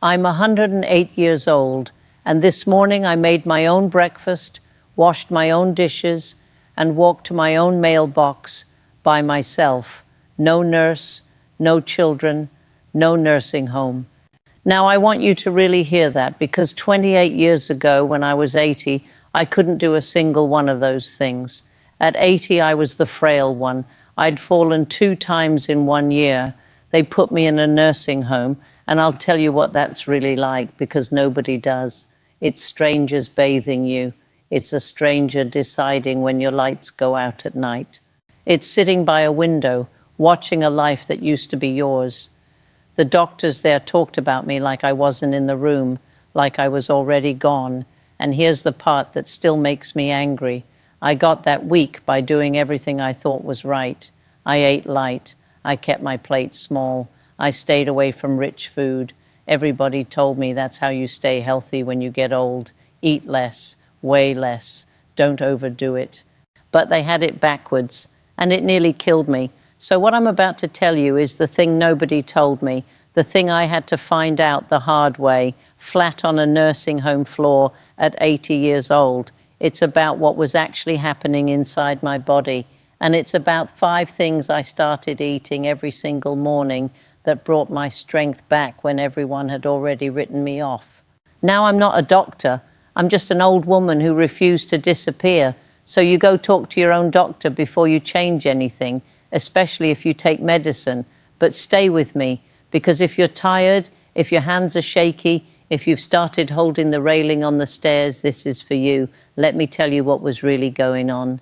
I'm 108 years old, and this morning I made my own breakfast, washed my own dishes, and walked to my own mailbox by myself. No nurse, no children, no nursing home. Now, I want you to really hear that, because 28 years ago, when I was 80, I couldn't do a single one of those things. At 80, I was the frail one. I'd fallen 2 times in 1 year. They put me in a nursing home, and I'll tell you what that's really like, because nobody does. It's strangers bathing you. It's a stranger deciding when your lights go out at night. It's sitting by a window, watching a life that used to be yours. The doctors there talked about me like I wasn't in the room, like I was already gone. And here's the part that still makes me angry. I got that weak by doing everything I thought was right. I ate light. I kept my plate small. I stayed away from rich food. Everybody told me that's how you stay healthy when you get old. Eat less, weigh less, don't overdo it. But they had it backwards, and it nearly killed me. So what I'm about to tell you is the thing nobody told me, the thing I had to find out the hard way, flat on a nursing home floor at 80 years old. It's about what was actually happening inside my body. And it's about 5 things I started eating every single morning that brought my strength back when everyone had already written me off. Now I'm not a doctor. I'm just an old woman who refused to disappear. So you go talk to your own doctor before you change anything, especially if you take medicine. But stay with me, because if you're tired, if your hands are shaky, if you've started holding the railing on the stairs, this is for you. Let me tell you what was really going on.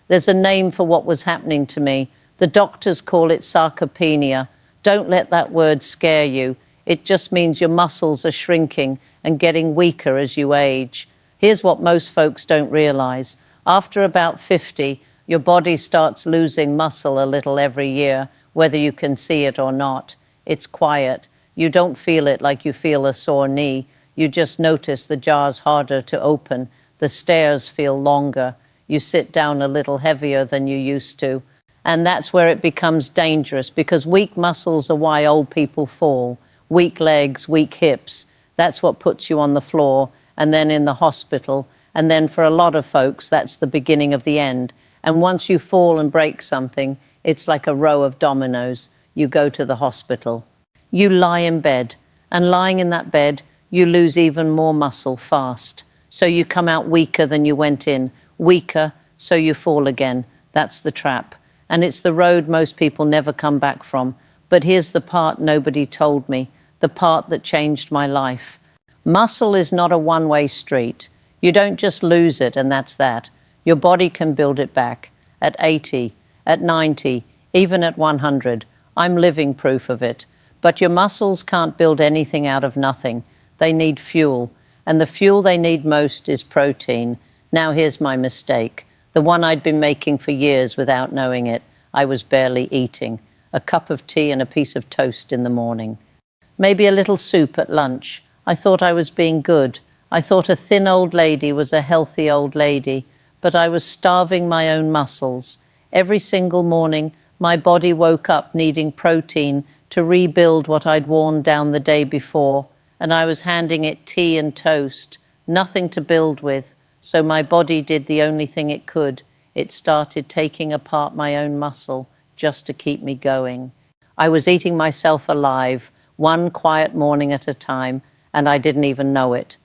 There's a name for what was happening to me. The doctors call it sarcopenia. Don't let that word scare you. It just means your muscles are shrinking and getting weaker as you age. Here's what most folks don't realize. After about 50, your body starts losing muscle a little every year, whether you can see it or not. It's quiet. You don't feel it like you feel a sore knee. You just notice the jar's harder to open. The stairs feel longer. You sit down a little heavier than you used to. And that's where it becomes dangerous, because weak muscles are why old people fall. Weak legs, weak hips. That's what puts you on the floor and then in the hospital. And then for a lot of folks, that's the beginning of the end. And once you fall and break something, it's like a row of dominoes. You go to the hospital. You lie in bed, and lying in that bed, you lose even more muscle fast. So you come out weaker than you went in. Weaker, so you fall again. That's the trap. And it's the road most people never come back from. But here's the part nobody told me, the part that changed my life. Muscle is not a one-way street. You don't just lose it and that's that. Your body can build it back at 80, at 90, even at 100. I'm living proof of it. But your muscles can't build anything out of nothing. They need fuel. And the fuel they need most is protein. Now here's my mistake. The one I'd been making for years without knowing it. I was barely eating. A cup of tea and a piece of toast in the morning. Maybe a little soup at lunch. I thought I was being good. I thought a thin old lady was a healthy old lady. But I was starving my own muscles. Every single morning, my body woke up needing protein to rebuild what I'd worn down the day before. And I was handing it tea and toast. Nothing to build with. So my body did the only thing it could. It started taking apart my own muscle just to keep me going. I was eating myself alive, one quiet morning at a time, and I didn't even know it.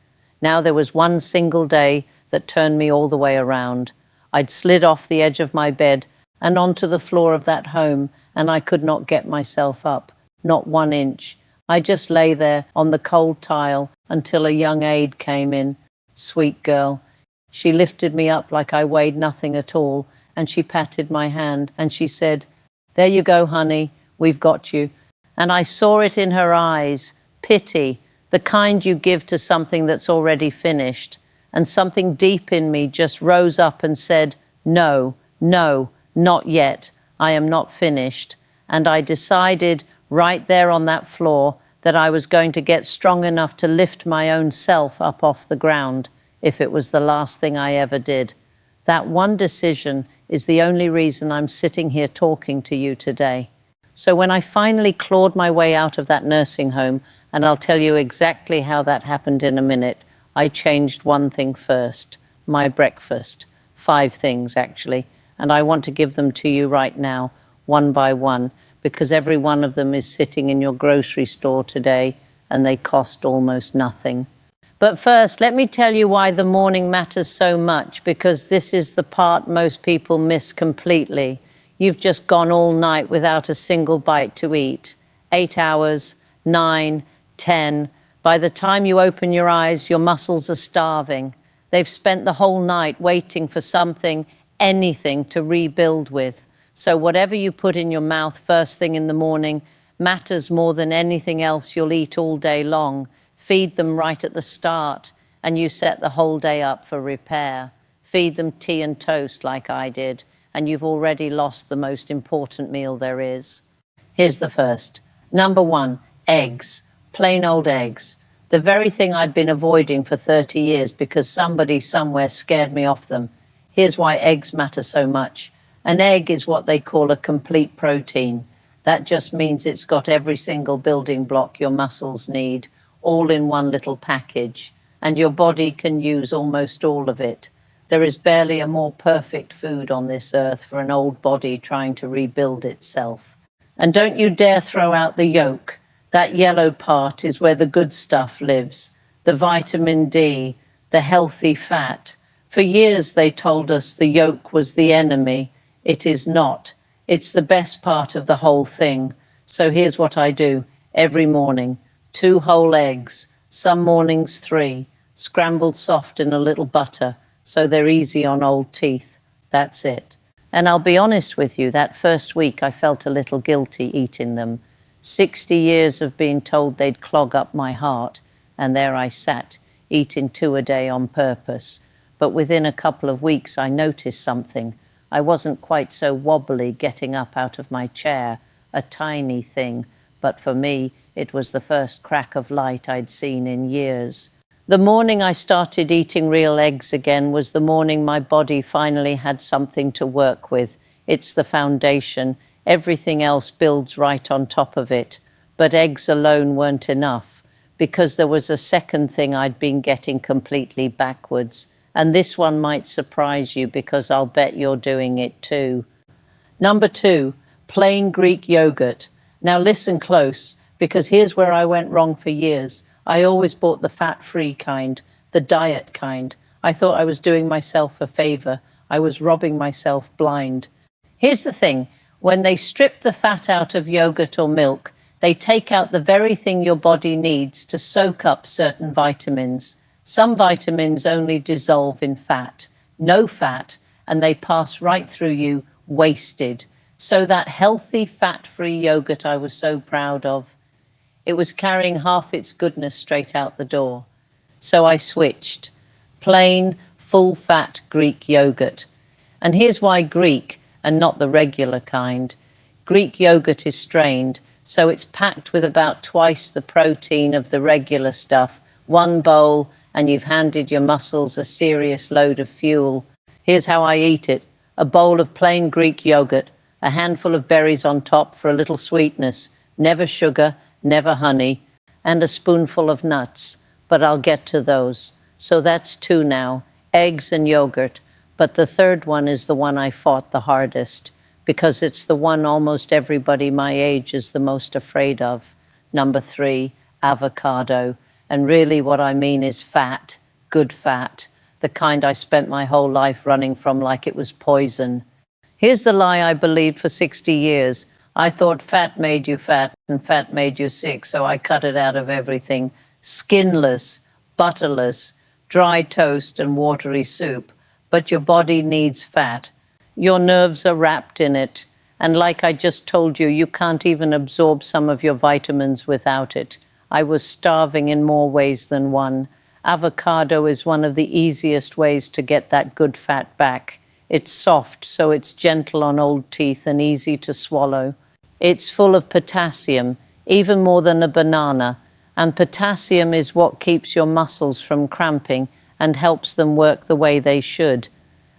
Now there was one single day that turned me all the way around. I'd slid off the edge of my bed and onto the floor of that home, and I could not get myself up, not 1 inch. I just lay there on the cold tile until a young aide came in. Sweet girl. She lifted me up like I weighed nothing at all, and she patted my hand, and she said, "There you go, honey, we've got you." And I saw it in her eyes, pity, the kind you give to something that's already finished. And something deep in me just rose up and said, "No, no, not yet. I am not finished." And I decided right there on that floor that I was going to get strong enough to lift my own self up off the ground, if it was the last thing I ever did. That one decision is the only reason I'm sitting here talking to you today. So when I finally clawed my way out of that nursing home And I'll tell you exactly how that happened in a minute. I changed one thing first, my breakfast. 5 things, actually. And I want to give them to you right now, one by one, because every one of them is sitting in your grocery store today, and they cost almost nothing. But first, let me tell you why the morning matters so much, because this is the part most people miss completely. You've just gone all night without a single bite to eat. 8 hours, 9, 10. By the time you open your eyes, your muscles are starving. They've spent the whole night waiting for something, anything to rebuild with. So whatever you put in your mouth first thing in the morning matters more than anything else you'll eat all day long. Feed them right at the start, and you set the whole day up for repair. Feed them tea and toast like I did, and you've already lost the most important meal there is. Here's the first. Number 1, eggs. Plain old eggs. The very thing I'd been avoiding for 30 years because somebody somewhere scared me off them. Here's why eggs matter so much. An egg is what they call a complete protein. That just means it's got every single building block your muscles need, all in one little package, and your body can use almost all of it. There is barely a more perfect food on this earth for an old body trying to rebuild itself. And don't you dare throw out the yolk. That yellow part is where the good stuff lives, the vitamin D, the healthy fat. For years they told us the yolk was the enemy. It is not. It's the best part of the whole thing. So here's what I do every morning. 2 whole eggs, some mornings 3, scrambled soft in a little butter, so they're easy on old teeth. That's it. And I'll be honest with you, that first week I felt a little guilty eating them. 60 years of being told they'd clog up my heart, and there I sat, eating 2 a day on purpose. But within a couple of weeks I noticed something. I wasn't quite so wobbly getting up out of my chair, a tiny thing, but for me, it was the first crack of light I'd seen in years. The morning I started eating real eggs again was the morning my body finally had something to work with. It's the foundation. Everything else builds right on top of it. But eggs alone weren't enough, because there was a second thing I'd been getting completely backwards. And this one might surprise you, because I'll bet you're doing it too. Number 2, plain Greek yogurt. Now listen close, because here's where I went wrong for years. I always bought the fat-free kind, the diet kind. I thought I was doing myself a favor. I was robbing myself blind. Here's the thing. When they strip the fat out of yogurt or milk, they take out the very thing your body needs to soak up certain vitamins. Some vitamins only dissolve in fat, no fat, and they pass right through you, wasted. So that healthy, fat-free yogurt I was so proud of, it was carrying half its goodness straight out the door. So I switched. Plain, full-fat Greek yogurt. And here's why Greek, and not the regular kind. Greek yogurt is strained, so it's packed with about twice the protein of the regular stuff. 1 bowl, and you've handed your muscles a serious load of fuel. Here's how I eat it. A bowl of plain Greek yogurt, a handful of berries on top for a little sweetness, never sugar, never honey, and a spoonful of nuts. But I'll get to those. So that's 2 now, eggs and yogurt. But the third one is the one I fought the hardest, because it's the one almost everybody my age is the most afraid of. Number 3, avocado. And really what I mean is fat, good fat, the kind I spent my whole life running from like it was poison. Here's the lie I believed for 60 years. I thought fat made you fat and fat made you sick, so I cut it out of everything. Skinless, butterless, dry toast and watery soup. But your body needs fat. Your nerves are wrapped in it. And like I just told you, you can't even absorb some of your vitamins without it. I was starving in more ways than one. Avocado is one of the easiest ways to get that good fat back. It's soft, so it's gentle on old teeth and easy to swallow. It's full of potassium, even more than a banana. And potassium is what keeps your muscles from cramping and helps them work the way they should.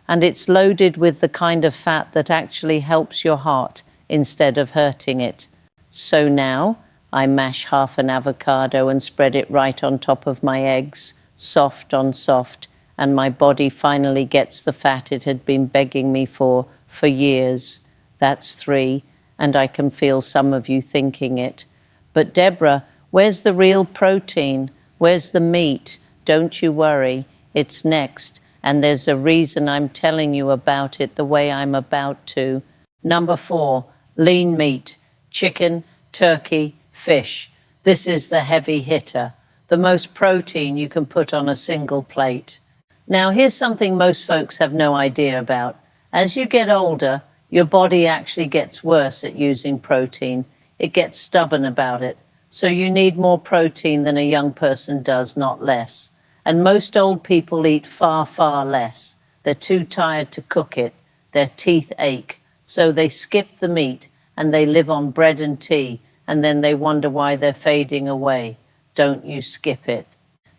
And it's loaded with the kind of fat that actually helps your heart instead of hurting it. So now I mash half an avocado and spread it right on top of my eggs, soft on soft, and my body finally gets the fat it had been begging me for years. That's 3, and I can feel some of you thinking it. But Deborah, where's the real protein? Where's the meat? Don't you worry, it's next, and there's a reason I'm telling you about it the way I'm about to. Number 4, lean meat, chicken, turkey, fish. This is the heavy hitter, the most protein you can put on a single plate. Now, here's something most folks have no idea about. As you get older, your body actually gets worse at using protein. It gets stubborn about it. So you need more protein than a young person does, not less. And most old people eat far, far less. They're too tired to cook it. Their teeth ache. So they skip the meat and they live on bread and tea, and then they wonder why they're fading away. Don't you skip it.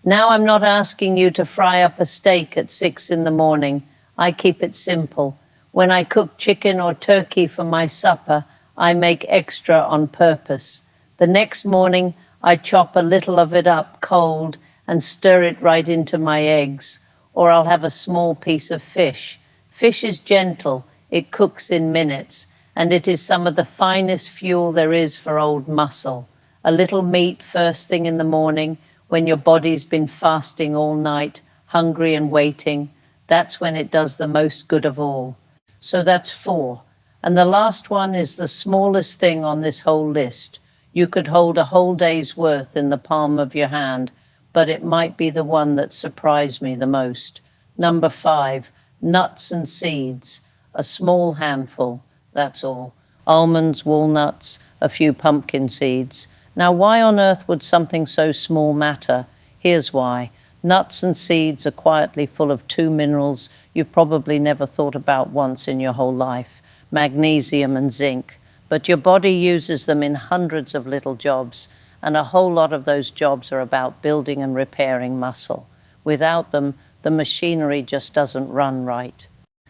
Now, I'm not asking you to fry up a steak at 6 in the morning. I keep it simple. When I cook chicken or turkey for my supper, I make extra on purpose. The next morning, I chop a little of it up cold and stir it right into my eggs. Or I'll have a small piece of fish. Fish is gentle. It cooks in minutes, and it is some of the finest fuel there is for old muscle. A little meat first thing in the morning, when your body's been fasting all night, hungry and waiting, that's when it does the most good of all. So that's 4. And the last one is the smallest thing on this whole list. You could hold a whole day's worth in the palm of your hand, but it might be the one that surprised me the most. Number 5, nuts and seeds. A small handful, that's all. Almonds, walnuts, a few pumpkin seeds. Now, why on earth would something so small matter? Here's why. Nuts and seeds are quietly full of 2 minerals you've probably never thought about once in your whole life: magnesium and zinc. But your body uses them in hundreds of little jobs, and a whole lot of those jobs are about building and repairing muscle. Without them, the machinery just doesn't run right.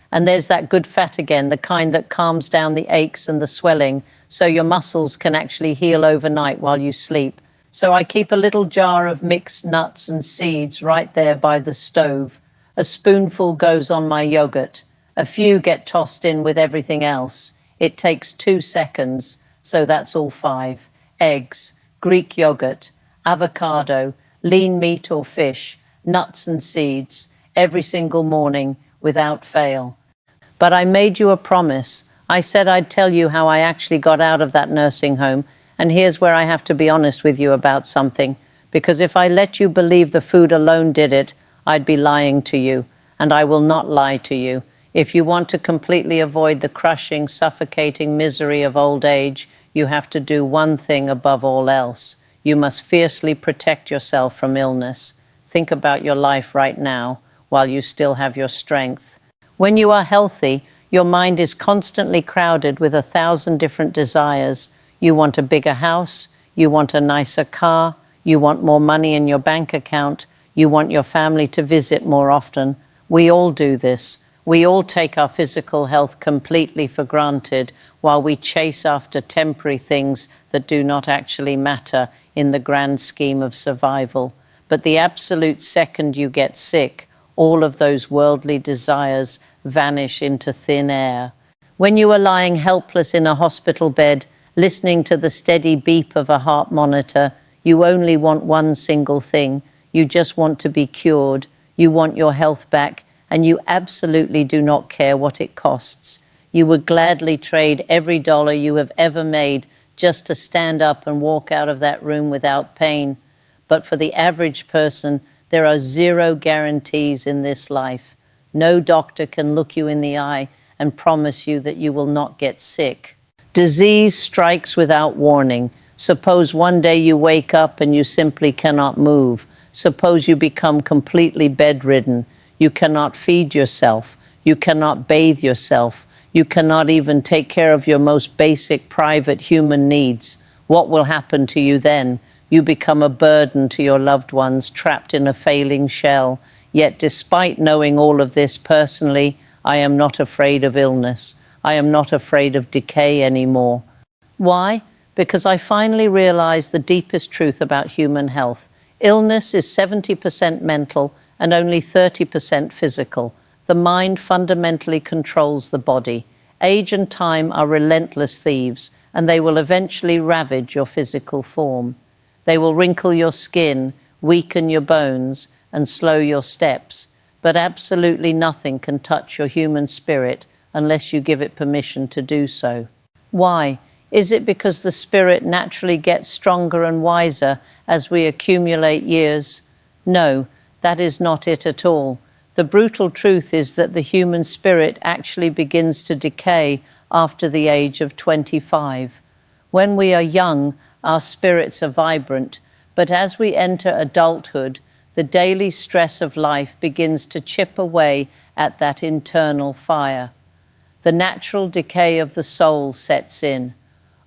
And there's that good fat again, the kind that calms down the aches and the swelling, so your muscles can actually heal overnight while you sleep. So I keep a little jar of mixed nuts and seeds right there by the stove. A spoonful goes on my yogurt. A few get tossed in with everything else. It takes 2 seconds, so that's all 5. Eggs, Greek yogurt, avocado, lean meat or fish, nuts and seeds, every single morning without fail. But I made you a promise. I said I'd tell you how I actually got out of that nursing home, and here's where I have to be honest with you about something, because if I let you believe the food alone did it, I'd be lying to you, and I will not lie to you. If you want to completely avoid the crushing, suffocating misery of old age, you have to do one thing above all else. You must fiercely protect yourself from illness. Think about your life right now, while you still have your strength. When you are healthy, your mind is constantly crowded with 1,000 different desires. You want a bigger house, you want a nicer car, you want more money in your bank account, you want your family to visit more often. We all do this. We all take our physical health completely for granted while we chase after temporary things that do not actually matter in the grand scheme of survival. But the absolute second you get sick, all of those worldly desires vanish into thin air. When you are lying helpless in a hospital bed, listening to the steady beep of a heart monitor, you only want one single thing. You just want to be cured. You want your health back, and you absolutely do not care what it costs. You would gladly trade every dollar you have ever made just to stand up and walk out of that room without pain. But for the average person, there are 0 guarantees in this life. No doctor can look you in the eye and promise you that you will not get sick. Disease strikes without warning. Suppose one day you wake up and you simply cannot move. Suppose you become completely bedridden. You cannot feed yourself. You cannot bathe yourself. You cannot even take care of your most basic private human needs. What will happen to you then? You become a burden to your loved ones, trapped in a failing shell. Yet despite knowing all of this personally, I am not afraid of illness. I am not afraid of decay anymore. Why? because I finally realized the deepest truth about human health. Illness is 70% mental and only 30% physical. The mind fundamentally controls the body. Age and time are relentless thieves, and they will eventually ravage your physical form. They will wrinkle your skin, weaken your bones, and slow your steps. But absolutely nothing can touch your human spirit unless you give it permission to do so. Why? Is it because the spirit naturally gets stronger and wiser as we accumulate years? No, that is not it at all. The brutal truth is that the human spirit actually begins to decay after the age of 25. When we are young, our spirits are vibrant, but as we enter adulthood, the daily stress of life begins to chip away at that internal fire. The natural decay of the soul sets in.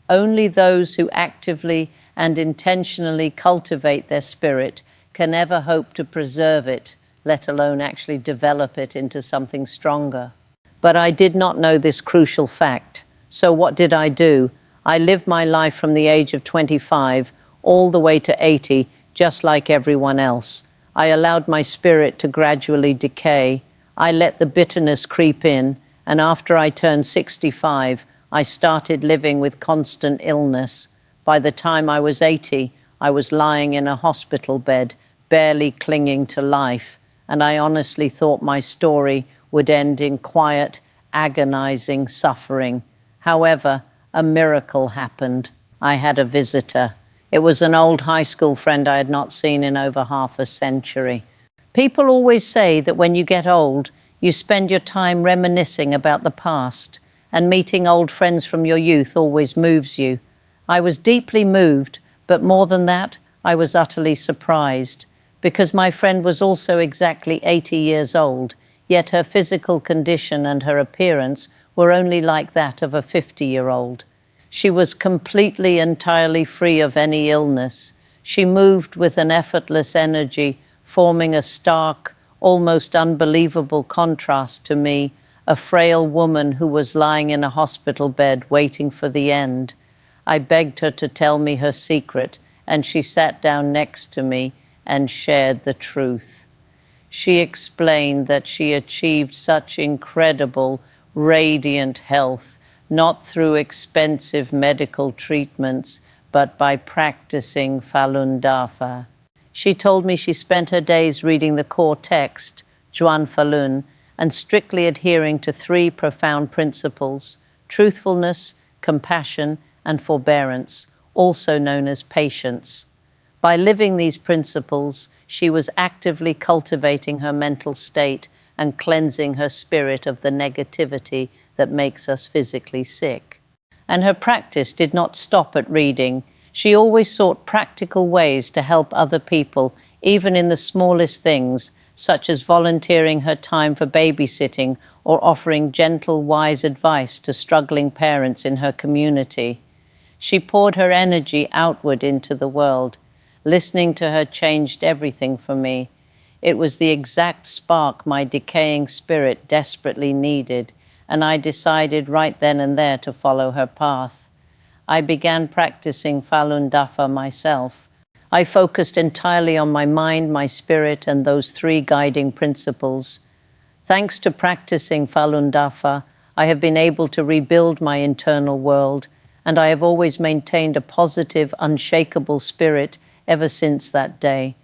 Only those who actively and intentionally cultivate their spirit can ever hope to preserve it, let alone actually develop it into something stronger. But I did not know this crucial fact. So what did I do? I lived my life from the age of 25 all the way to 80, just like everyone else. I allowed my spirit to gradually decay. I let the bitterness creep in, and after I turned 65, I started living with constant illness. By the time I was 80, I was lying in a hospital bed, barely clinging to life, and I honestly thought my story would end in quiet, agonizing suffering. However, a miracle happened. I had a visitor. It was an old high school friend I had not seen in over half a century. People always say that when you get old, you spend your time reminiscing about the past, and meeting old friends from your youth always moves you. I was deeply moved, but more than that, I was utterly surprised, because my friend was also exactly 80 years old, yet her physical condition and her appearance were only like that of a 50-year-old. She was completely, entirely free of any illness. She moved with an effortless energy, forming a stark, almost unbelievable contrast to me, a frail woman who was lying in a hospital bed waiting for the end. I begged her to tell me her secret, and she sat down next to me and shared the truth. She explained that she achieved such incredible, radiant health, not through expensive medical treatments, but by practicing Falun Dafa. She told me she spent her days reading the core text, Juan Falun, and strictly adhering to 3 profound principles: truthfulness, compassion, and forbearance, also known as patience. By living these principles, she was actively cultivating her mental state and cleansing her spirit of the negativity that makes us physically sick. And her practice did not stop at reading. She always sought practical ways to help other people, even in the smallest things, such as volunteering her time for babysitting or offering gentle, wise advice to struggling parents in her community. She poured her energy outward into the world. Listening to her changed everything for me. It was the exact spark my decaying spirit desperately needed, and I decided right then and there to follow her path. I began practicing Falun Dafa myself. I focused entirely on my mind, my spirit, and those 3 guiding principles. Thanks to practicing Falun Dafa, I have been able to rebuild my internal world, and I have always maintained a positive, unshakable spirit ever since that day.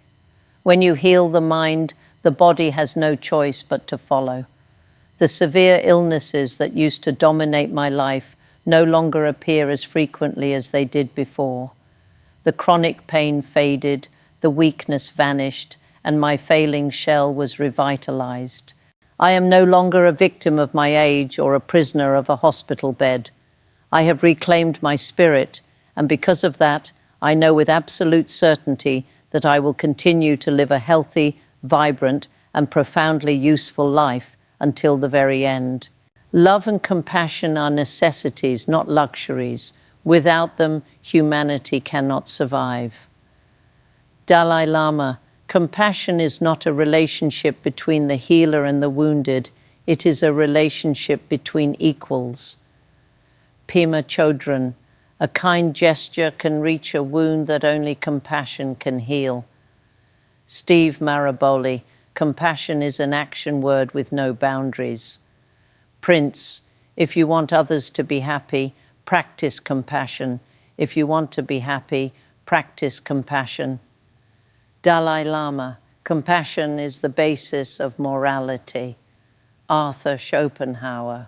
When you heal the mind, the body has no choice but to follow. The severe illnesses that used to dominate my life no longer appear as frequently as they did before. The chronic pain faded, the weakness vanished, and my failing shell was revitalized. I am no longer a victim of my age or a prisoner of a hospital bed. I have reclaimed my spirit, and because of that, I know with absolute certainty that I will continue to live a healthy, vibrant, and profoundly useful life until the very end. Love and compassion are necessities, not luxuries. Without them, humanity cannot survive. Dalai Lama, compassion is not a relationship between the healer and the wounded. It is a relationship between equals. Pema Chodron, A kind gesture can reach a wound that only compassion can heal. Steve Maraboli, compassion is an action word with no boundaries. Prince, if you want others to be happy, practice compassion. If you want to be happy, practice compassion. Dalai Lama, compassion is the basis of morality. Arthur Schopenhauer.